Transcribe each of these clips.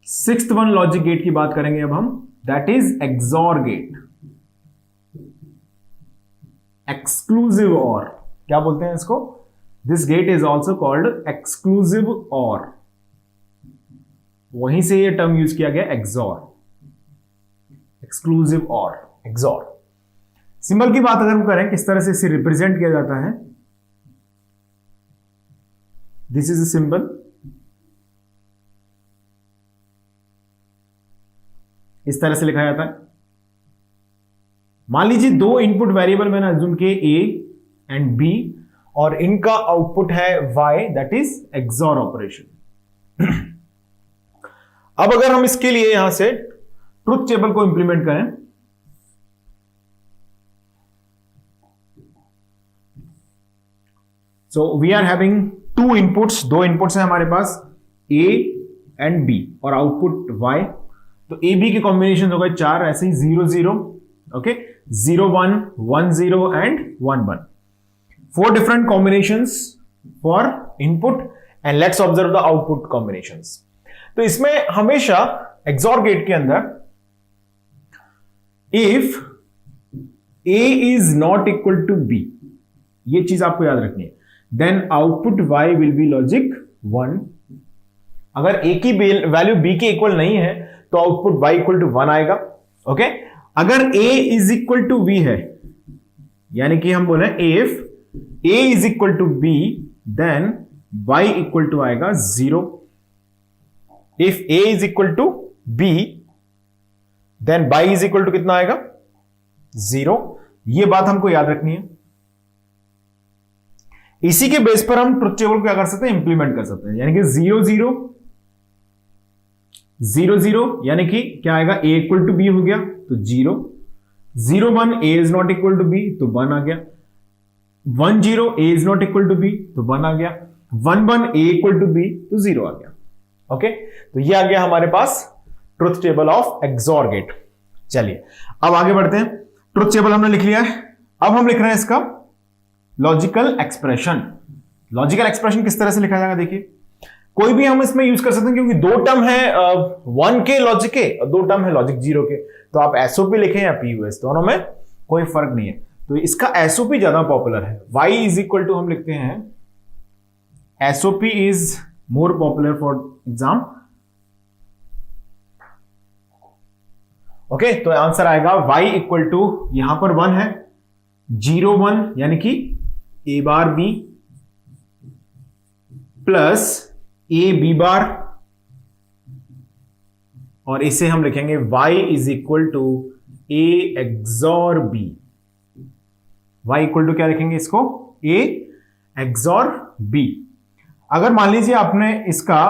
Sixth one logic gate की बात करेंगे अब हम, that is XOR gate. Exclusive or, क्या बोलते हैं इसको? This gate is also called exclusive or, वहीं से ये टर्म यूज किया गया XOR, exclusive or, XOR. Symbol की बात अगर हम करें किस तरह से इसे रिप्रेजेंट किया जाता है, दिस इज अ सिंबल, इस तरह से लिखा जाता है। मान लीजिए दो इनपुट वेरिएबल मैंने अज्यूम किए ए एंड बी, और इनका आउटपुट है Y, that is XOR operation. अब अगर हम इसके लिए यहां से ट्रुथ टेबल को इंप्लीमेंट करें, so we are having two inputs, दो इनपुट्स हैं हमारे पास ए एंड बी और आउटपुट वाई। तो ए बी के कॉम्बिनेशन हो गए 4, ऐसे ही 0 0, okay, 0 1 1 0 and 1 1, 4 different combinations for input, and let's observe the output combinations. तो इसमें हमेशा एक्सॉर गेट के अंदर if A is not equal to B, ये चीज आपको याद रखनी है, then output Y will be logic 1। अगर ए की वैल्यू बी के इक्वल नहीं है तो आउटपुट वाई इक्वल टू 1 आएगा, ओके। अगर A is equal to B है, यानी कि हम बोले if A is equal to B, then Y equal to आएगा 0। If A is equal to B, then Y is equal to कितना आएगा? 0। यह बात हमको याद रखनी है। इसी के बेस पर हम ट्रुथ टेबल को क्या कर सकते हैं? इंप्लीमेंट कर सकते हैं, यानी कि 0 0 0 0, यानी कि क्या आएगा? ए इक्वल टू बी हो गया तो 0, 0 1 A is not equal to B तो 1 आ गया, 1 0 A is not equal to B तो 1 आ गया, 1 1 ए इक्वल टू बी तो 0 आ गया, ओके। तो ये आ गया हमारे पास truth table of XOR gate. चलिए अब आगे बढ़ते हैं। ट्रुथ टेबल हमने लिख लिया है, अब हम लिख रहे हैं इसका लॉजिकल एक्सप्रेशन। लॉजिकल एक्सप्रेशन किस तरह से लिखा जाएगा? देखिए, कोई भी हम इसमें यूज कर सकते हैं, क्योंकि दो टर्म है 1 के लॉजिक के और दो टर्म है लॉजिक 0 के, तो आप एसओपी लिखें या पीयूएस, दोनों में कोई फर्क नहीं है। तो इसका एसओपी ज्यादा पॉपुलर है। y इज इक्वल टू हम लिखते हैं, SOP is more popular for exam, okay. तो आंसर आएगा y इक्वल टू, यहां पर 1 है, 0 1 यानी कि a bar b plus A B bar, और इसे हम लिखेंगे y is equal to a XOR b। y equal to क्या लिखेंगे इसको? a XOR b। अगर मान लीजिए आपने इसका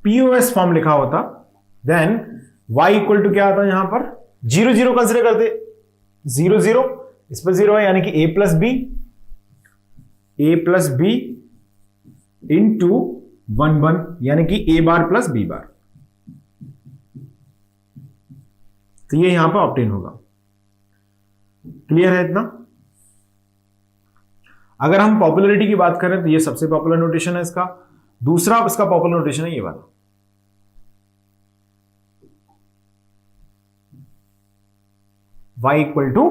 पीओएस फॉर्म लिखा होता, देन y इक्वल टू क्या आता है? यहां पर 0 0 कंसिडर करते, 0 0, इस पर 0 है, यानी कि a प्लस बी इंटू 1 1, यानी कि a bar plus b bar. तो ये यहां पर ऑब्टेन होगा। क्लियर है इतना? अगर हम पॉपुलरिटी की बात करें तो ये सबसे पॉपुलर नोटेशन है इसका। दूसरा इसका पॉपुलर नोटेशन है ये वाला, y equal to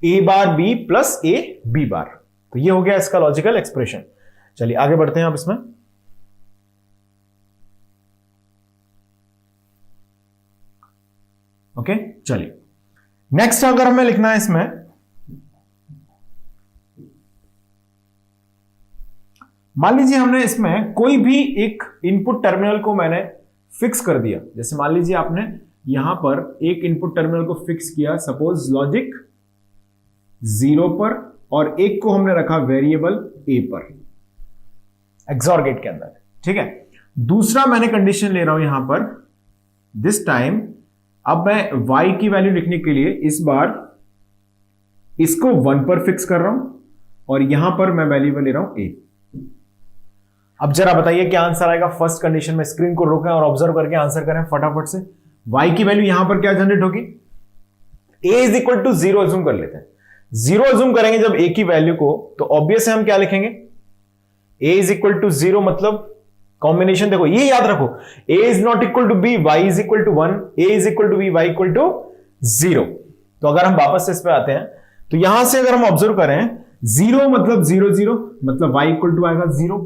a bar b plus a b bar. तो ये हो गया इसका लॉजिकल एक्सप्रेशन। चलिए आगे बढ़ते हैं अब इसमें। ओके, चलिए नेक्स्ट अगर हमें लिखना है इसमें, मान लीजिए हमने इसमें कोई भी एक इनपुट टर्मिनल को मैंने फिक्स कर दिया। जैसे मान लीजिए आपने यहां पर एक इनपुट टर्मिनल को फिक्स किया, सपोज लॉजिक 0 पर, और एक को हमने रखा वेरिएबल a पर एक्सॉर गेट के अंदर, ठीक है। दूसरा मैंने कंडीशन ले रहा हूं यहां पर, दिस टाइम अब मैं y की वैल्यू लिखने के लिए इस बार इसको 1 पर फिक्स कर रहा हूं और यहां पर मैं वैल्यू ले रहा हूं a। अब जरा बताइए क्या आंसर आएगा फर्स्ट कंडीशन में। स्क्रीन को रोकें और ऑब्जर्व करके आंसर करें फटाफट से। y की वैल्यू यहां पर क्या जनरेट होगी? a is equal to 0 assume कर लेते हैं। 0 अज्यूम करेंगे जब a की वैल्यू को, तो ऑब्वियस है हम क्या लिखेंगे? a इज इक्वल टू 0 मतलब कॉम्बिनेशन देखो, ये याद रखो, a is not equal to b, y is equal to 1, a is equal to b, y equal to 0। तो अगर हम वापस से इस पे आते हैं तो यहां से अगर हम ऑब्जर्व करें 0 मतलब 0 0 मतलब y इक्वल टू आएगा 0।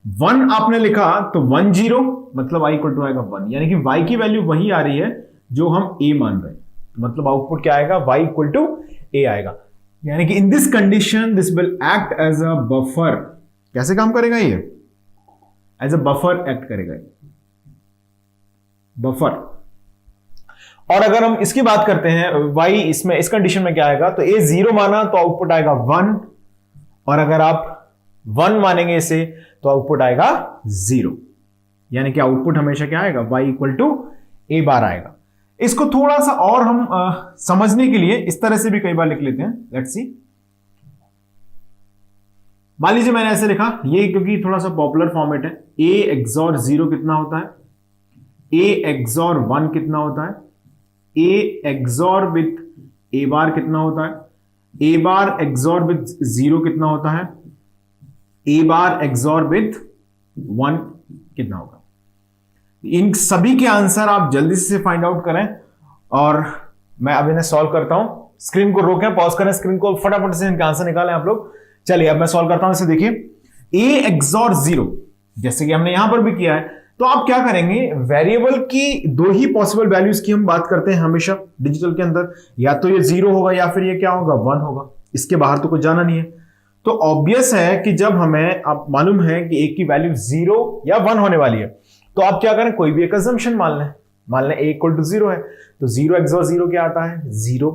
1 आपने लिखा तो 1 0 मतलब y इक्वल टू आएगा 1, यानी कि y की वैल्यू वही आ रही है जो हम a मान रहे हैं, मतलब आउटपुट क्या आएगा, y इक्वल टू a आएगा। यानी कि in this condition this will act as a buffer. कैसे काम करेगा ये, एज अ बफर एक्ट करेगा, बफर। और अगर हम इसकी बात करते हैं y इसमें इस कंडीशन में क्या आएगा, तो a 0 माना तो आउटपुट आएगा 1, और अगर आप 1 मानेंगे इसे तो आउटपुट आएगा 0, यानी कि आउटपुट हमेशा क्या आएगा, y इक्वल टू a बार आएगा। इसको थोड़ा सा और हम समझने के लिए इस तरह से भी कई बार लिख लेते हैं। लेट्स सी, मान लीजिए मैंने ऐसे लिखा, ये क्योंकि थोड़ा सा पॉपुलर फॉर्मेट है, a XOR 0 कितना होता है, a XOR 1 कितना होता है, a XOR विथ a बार कितना होता है, a बार XOR विथ 0 कितना होता है, a बार XOR विथ 1 कितना होगा। इन सभी के आंसर आप जल्दी से फाइंड आउट करें, और मैं अब इन्हें सॉल्व करता हूं। स्क्रीन को रोकें, पॉज करें स्क्रीन को, फटाफट से इनके आंसर निकालें आप लोग। चलिए अब मैं सॉल्व करता हूं इसे। देखिए a XOR 0 जैसे कि हमने यहां पर भी किया है, तो आप क्या करेंगे, वेरिएबल की दो ही पॉसिबल वैल्यूज की हम बात करते हैं हमेशा डिजिटल के अंदर, या तो ये 0 होगा या फिर ये क्या होगा, 1 होगा, इसके बाहर तो कुछ जाना नहीं है। तो ऑब्वियस है कि जब हमें आप मालूम है कि a की वैल्यू 0 या 1 होने वाली है, तो आप क्या करें, कोई भी एक अजम्पशन मान लें a इक्वल टू 0 है तो 0 XOR 0 क्या आता है, 0।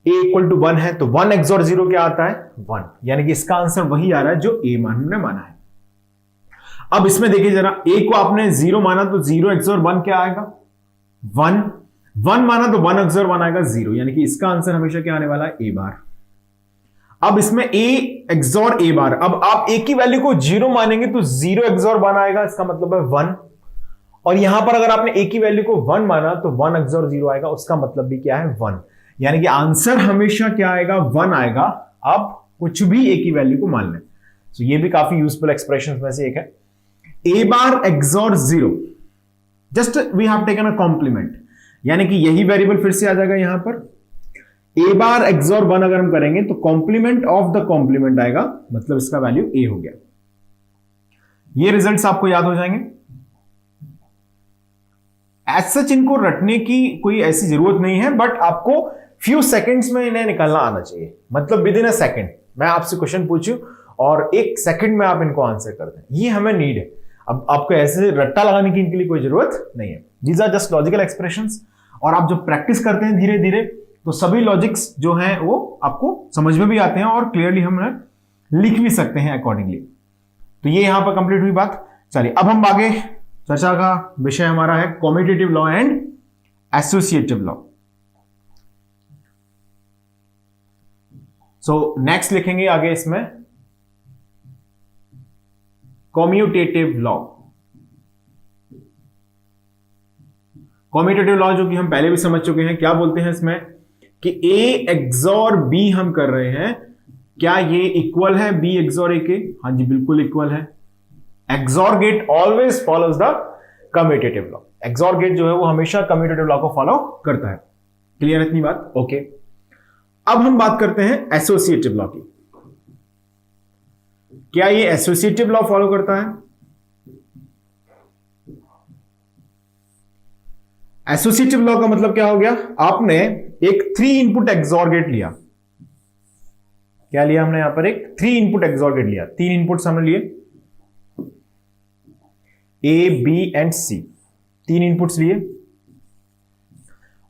a इक्वल टू 1 है तो 1 XOR 0 क्या आता है, 1, यानी कि इसका आंसर वही आ रहा है जो a हमने माना है। अब इसमें देखिए जरा, a को आपने 0 माना तो 0 XOR 1 क्या आएगा, 1, 1 माना तो 1 XOR 1 आएगा 0, यानी कि इसका आंसर हमेशा क्या आने वाला है, a बार। अब इसमें a XOR a बार, अब आप a की वैल्यू को 0 मानेंगे तो 0 XOR 1 आएगा, इसका मतलब है 1, और यहां पर अगर आपने a की वैल्यू को 1 माना तो 1 XOR 0 आएगा, उसका मतलब भी क्या है, 1, यानी कि आंसर हमेशा क्या आएगा, 1 आएगा। आप कुछ भी a की वैल्यू को मान लें। तो ये भी काफी यूजफुल एक्सप्रेशन में से एक है। a bar XOR 0, just we have taken a complement, यानी कि यही वेरिएबल फिर से आ जाएगा यहां पर। a बार XOR 1 अगर हम करेंगे तो कॉम्प्लीमेंट ऑफ द कॉम्प्लीमेंट आएगा, मतलब इसका वैल्यू a हो गया। ये रिजल्ट्स आपको याद हो जाएंगे। एज सच इनको रटने की कोई ऐसी जरूरत नहीं है, बट आपको फ्यू सेकंड्स में इन्हें निकालना आना चाहिए, मतलब विद इन अ सेकंड मैं आपसे क्वेश्चन पूछूं और 1 सेकंड में आप इनको आंसर कर दें, ये हमें नीड है। अब आपको ऐसे रट्टा लगाने की इनके लिए कोई जरूरत नहीं है। These are just logical expressions, और आप जब प्रैक्टिस करते हैं धीरे धीरे तो सभी लॉजिक्स जो हैं वो आपको समझ में भी आते हैं और क्लियरली हम लिख भी सकते हैं अकॉर्डिंगली। तो ये यहां पर कंप्लीट हुई बात। चलिए अब हम आगे, चर्चा का विषय हमारा है commutative law and associative law. So next लिखेंगे आगे इसमें कॉम्यूटेटिव लॉ। कॉम्यूटेटिव लॉ जो कि हम पहले भी समझ चुके हैं, क्या बोलते हैं इसमें कि a XOR b हम कर रहे हैं, क्या ये इक्वल है b XOR a के? हाँ जी बिल्कुल इक्वल है। XOR gate always follows the commutative law. XOR gate जो है वो हमेशा कम्यूटेटिव लॉ को फॉलो करता है। क्लियर है इतनी बात? ओके। अब हम बात करते हैं एसोसिएटिव लॉ की। क्या ये एसोसिएटिव लॉ फॉलो करता है? एसोसिएटिव लॉ का मतलब क्या हो गया, आपने एक 3 इनपुट XOR गेट लिया। क्या लिया हमने यहां पर, एक 3 इनपुट XOR गेट लिया। 3 इनपुट्स हमने लिए A, B and C, 3 inputs लिए,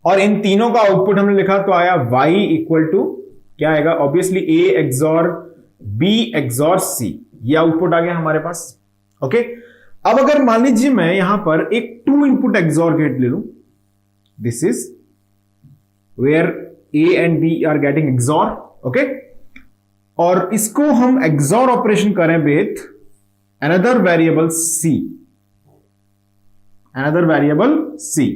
और इन तीनों का आउटपुट हमने लिखा तो आया y इक्वल टू क्या आएगा, obviously A XOR B XOR C, ये आउटपुट आ गया हमारे पास। ओके। अब अगर मान लीजिए मैं यहां पर एक 2 इनपुट XOR गेट ले लूं, this is where A and B are getting XOR, okay, और इसको हम XOR ऑपरेशन करें with another variable C, another variable C,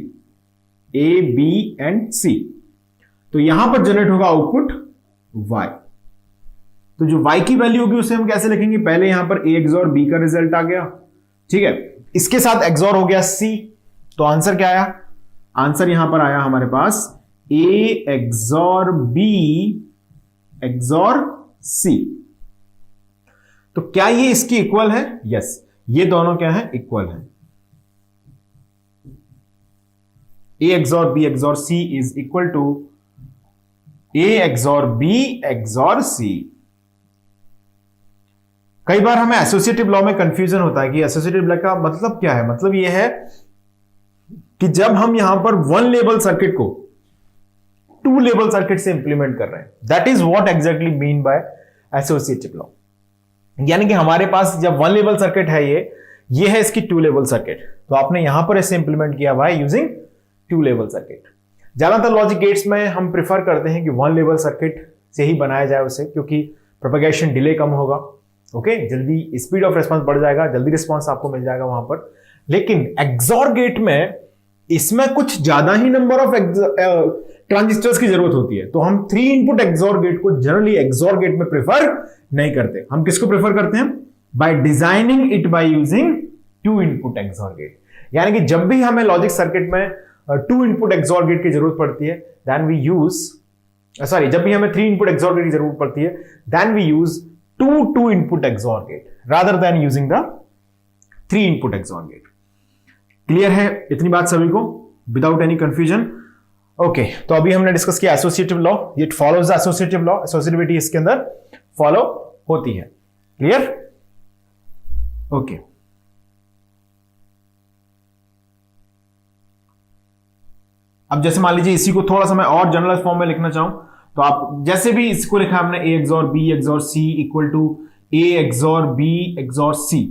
A, B and C, तो यहां पर जनरेट होगा आउटपुट Y। तो जो Y की वैल्यू होगी उसे हम कैसे लिखेंगे, पहले यहां पर A XOR B का रिजल्ट आ गया, ठीक है, इसके साथ एक्सॉर हो गया C, तो आंसर क्या आया? आंसर यहां पर आया हमारे पास A XOR B XOR C। तो क्या ये इसकी इक्वल है? यस, ये दोनों क्या है? इक्वल है। A XOR B XOR C is equal to A XOR B XOR C। कई बार हमें एसोसिएटिव लॉ में कंफ्यूजन होता है कि एसोसिएटिव लॉ का मतलब क्या है। मतलब यह है कि जब हम यहां पर वन लेवल सर्किट को टू लेवल सर्किट से इंप्लीमेंट कर रहे हैं, that is what exactly mean by associative law. यानी कि हमारे पास जब वन लेवल सर्किट है, ये है इसकी टू लेवल सर्किट, तो आपने यहां पर इसे इंप्लीमेंट किया by using two level circuit. ज्यादातर लॉजिक गेट्स में हम प्रिफर करते हैं कि वन लेवल सर्किट से ही बनाया जाए उसे, क्योंकि प्रोपेगेशन डिले कम होगा। ओके, जल्दी स्पीड ऑफ रिस्पांस बढ़ जाएगा, जल्दी रिस्पांस आपको मिल जाएगा वहां पर। लेकिन एक्सॉर गेट में इसमें कुछ ज्यादा ही नंबर ऑफ ट्रांजिस्टर्स की जरूरत होती है, तो हम 3 इनपुट एक्सॉर गेट को जनरली एक्सॉर गेट में प्रेफर नहीं करते। हम किसको प्रेफर करते हैं? By designing it by using 2 input XOR gate. यानी कि जब भी हमें लॉजिक सर्किट में 2 इनपुट एक्सॉर गेट की जरूरत पड़ती है, देन वी यूज जब भी हमें 3 इनपुट एक्सॉर गेट की जरूरत पड़ती है, then we use 2 input XOR gate rather than using the 3 input XOR gate. Clear है इतनी बात सभी को, विदाउट एनी कंफ्यूजन? ओके, तो अभी हमने डिस्कस किया associative law, it follows the associative law, associativity इसके अंदर फॉलो होती है। क्लियर? ओके, अब जैसे मान लीजिए इसी को थोड़ा सा मैं और जनरल फॉर्म में लिखना चाहूं, तो आप जैसे भी इसको लिखा हमने A XOR B XOR C equal to A XOR B XOR C,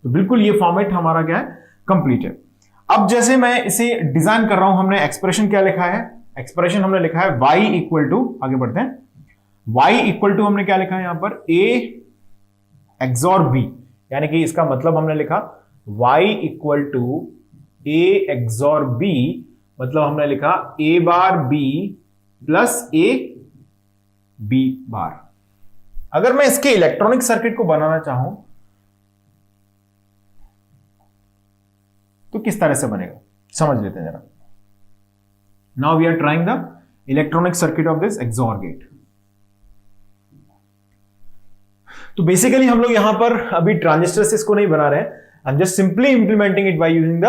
तो बिल्कुल ये फॉर्मेट हमारा क्या है? कंप्लीट है। अब जैसे मैं इसे डिजाइन कर रहा हूं, हमने एक्सप्रेशन क्या लिखा है? एक्सप्रेशन हमने लिखा है y इक्वल टू, आगे बढ़ते हैं, y इक्वल टू हमने क्या लिखा है यहां पर? A एक्सॉर B, यानी कि इसका मतलब हमने लिखा y equal to A XOR B, मतलब हमने लिखा A bar B plus A B bar. अगर मैं इसके इलेक्ट्रॉनिक सर्किट को बनाना चाहूं तो किस तरह से बनेगा, समझ लेते हैं जरा। Now we are trying the electronic circuit of this XOR gate. तो बेसिकली हम लोग यहां पर अभी ट्रांजिस्टर से इसको नहीं बना रहे हैं, I am just simply implementing it by using the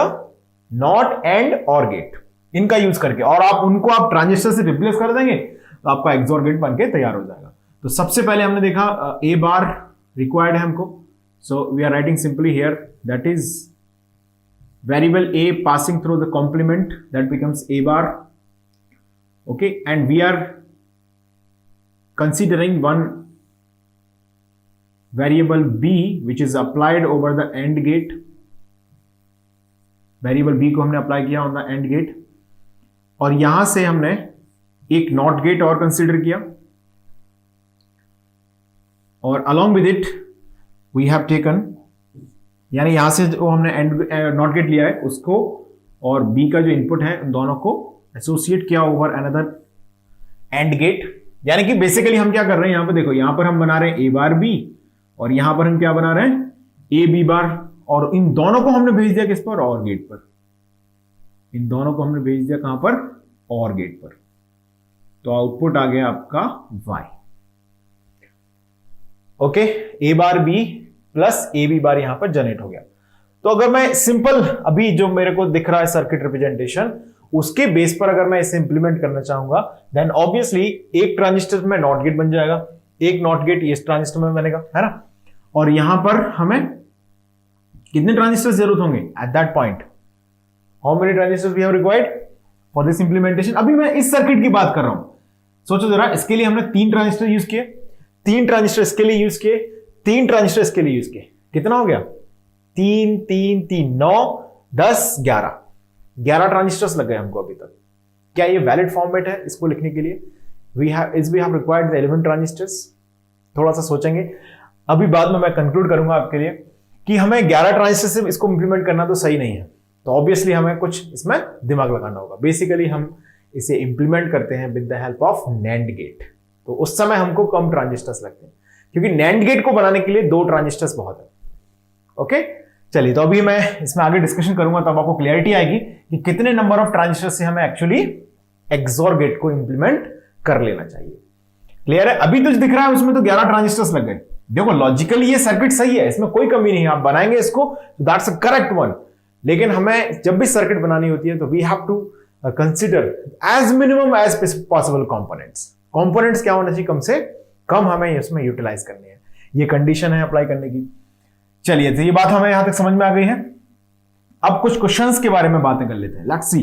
not and और गेट, इनका यूज करके, और आप उनको आप ट्रांजिस्टर से रिप्लेस कर देंगे तो आपका एक्सॉर गेट बनके तैयार हो जाएगा। तो सबसे पहले हमने देखा A बार रिक्वायर्ड है हमको, so we are writing simply here that is variable A passing through the complement, that becomes A bar. Okay, and we are considering one variable B which is applied over the AND gate. Variable B को हमने apply किया on the AND gate, और यहां से हमने एक NOT gate और consider किया, और along with it we have taken, यानी यहां से जो हमने नॉट गेट लिया है उसको और बी का जो इनपुट है उन दोनों को एसोसिएट किया ओवर अनदर एंड गेट। यानी कि बेसिकली हम क्या कर रहे हैं यहां पर, देखो यहां पर हम बना रहे हैं ए बार बी, और यहां पर हम क्या बना रहे हैं? ए बी बार, और इन दोनों को हमने भेज दिया किस पर? और गेट पर। इन दोनों को हमने भेज दिया कहां पर? और गेट पर। तो आउटपुट आ गया आपका y। Okay, A bar B plus A B bar यहां पर जनरेट हो गया। तो अगर मैं सिंपल अभी जो मेरे को दिख रहा है सर्किट रिप्रेजेंटेशन, उसके बेस पर अगर मैं इसे इंप्लीमेंट करना चाहूंगा, देन ऑब्वियसली एक ट्रांजिस्टर में नॉट गेट बन जाएगा, एक नॉट गेट इस ट्रांजिस्टर में बनेगा, है ना। और यहां पर हमें कितने ट्रांजिस्टर जरूरत होंगे at that point? How many transistors we have required for this implementation? अभी मैं इस सर्किट की बात कर रहा हूं। सोचो जरा, इसके लिए हमने 3 ट्रांजिस्टर यूज किए, 3 ट्रांजिस्टर इसके लिए यूज किए, 3 ट्रांजिस्टर इसके लिए यूज किए। कितना हो गया? 3 3 3 9 10 11 ट्रांजिस्टर्स लग गए हमको अभी तक। क्या ये वैलिड फॉर्मेट है इसको लिखने के लिए? We have required 11 transistors. थोड़ा सा सोचेंगे, अभी बाद में मैं कंक्लूड करूंगा आपके लिए कि हमें 11 ट्रांजिस्टर से इसको इंप्लीमेंट करना तो सही नहीं है, तो ऑब्वियसली हमें कुछ इसमें दिमाग लगाना होगा। बेसिकली हम इसे इंप्लीमेंट करते हैं with the help of NAND gate, तो उस समय हमको कम ट्रांजिस्टर्स लगते हैं, क्योंकि नैंड गेट को बनाने के लिए 2 ट्रांजिस्टर्स बहुत है। ओके, चलिए, तो अभी मैं इसमें आगे डिस्कशन करूंगा तब आपको क्लियरिटी आएगी कि कितने नंबर ऑफ ट्रांजिस्टर से हमें एक्चुअली एक्सोर गेट को इंप्लीमेंट कर लेना चाहिए। क्लियर है? अभी तो जो दिख रहा है उसमें तो 11 ट्रांजिस्टर्स लग गए। देखो लॉजिकली ये सर्किट सही है, इसमें कोई कमी नहीं है, आप बनाएंगे इसको दैट्स अ करेक्ट वन। लेकिन हमें जब भी सर्किट बनानी होती है तो we have to consider as minimum as possible components क्या होना चाहिए, कम से कम हमें इसमें यूटिलाइज करनी है। ये कंडीशन है अप्लाई करने की। चलिए, तो ये बात हमें यहां तक समझ में आ गई है। अब कुछ क्वेश्चंस के बारे में बातें कर लेते हैं। Let's see